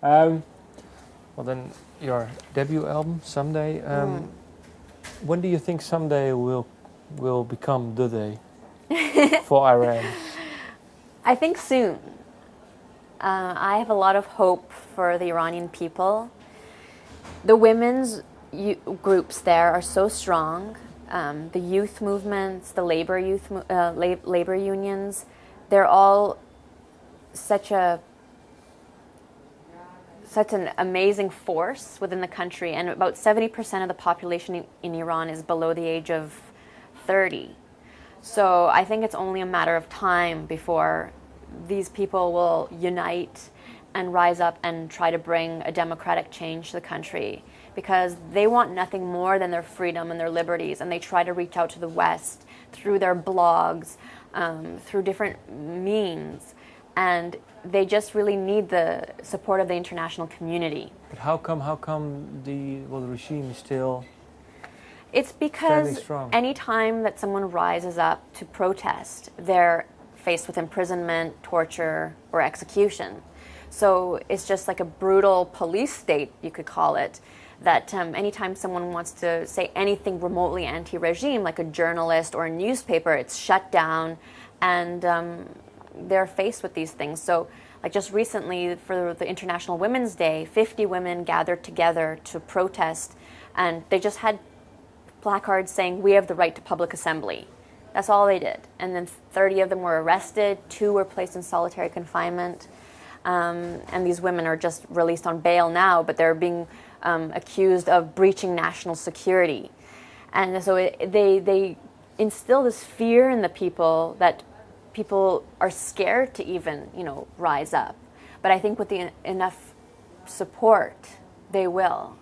Well, then your debut album, Someday. When do you think Someday will become the day for Iran? I think soon. I have a lot of hope for the Iranian people. The women's groups there are so strong. The youth movements, the labor unions, they're all such an amazing force within the country, and about 70% of the population in Iran is below the age of 30. So I think it's only a matter of time before these people will unite and rise up and try to bring a democratic change to the country, because they want nothing more than their freedom and their liberties, and they try to reach out to the West through their blogs, through different means, and they just really need the support of the international community. But how come the regime is still? It's because anytime that someone rises up to protest, they're faced with imprisonment, torture, or execution. So it's just like a brutal police state, you could call it, that anytime someone wants to say anything remotely anti-regime, like a journalist or a newspaper, it's shut down, and they're faced with these things. So like just recently for the International Women's Day, 50 women gathered together to protest, and they just had placards saying, "We have the right to public assembly." That's all they did. And then 30 of them were arrested, 2 were placed in solitary confinement, and these women are just released on bail now, but they're being accused of breaching national security. And so they instill this fear in the people that people are scared to even, rise up. But I think with enough support, they will.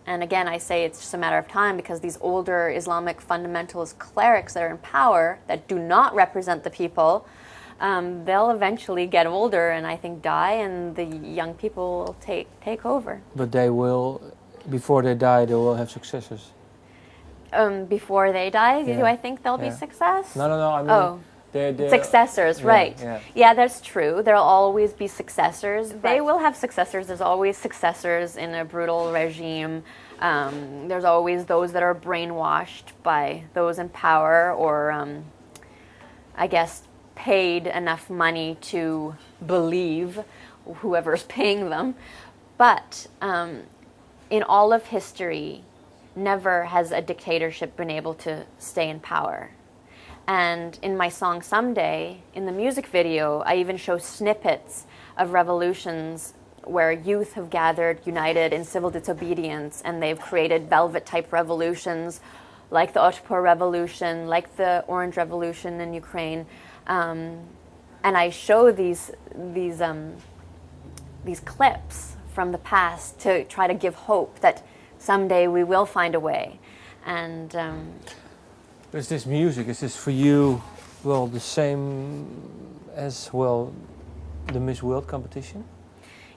And again, I say it's just a matter of time, because these older Islamic fundamentalist clerics that are in power, that do not represent the people, they'll eventually get older and I think die, and the young people will take over. But they will, before they die, they will have successors. Before they die, do I think they'll be success? No, I mean... They're successors, right. Yeah, that's true. There'll always be successors. Right. They will have successors. There's always successors in a brutal regime. There's always those that are brainwashed by those in power, or I guess paid enough money to believe, whoever's paying them. But in all of history, never has a dictatorship been able to stay in power. And in my song Someday, in the music video, I even show snippets of revolutions where youth have gathered, united in civil disobedience, and they've created velvet-type revolutions like the Otpor Revolution, like the Orange Revolution in Ukraine. And I show these clips from the past to try to give hope that someday we will find a way. And is this music, is this for you, the same as, the Miss World competition?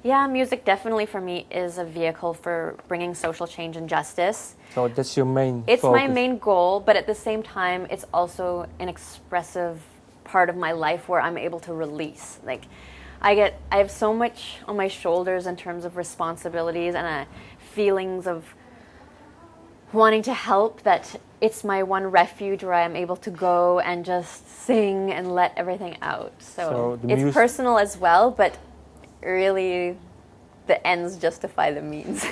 Yeah, music definitely for me is a vehicle for bringing social change and justice. So that's your main It's focus. my main goal, but at the same time, it's also an expressive part of my life where I'm able to release. Like, I have so much on my shoulders in terms of responsibilities and feelings of wanting to help, that it's my one refuge where I'm able to go and just sing and let everything out. So it's personal as well, but really the ends justify the means.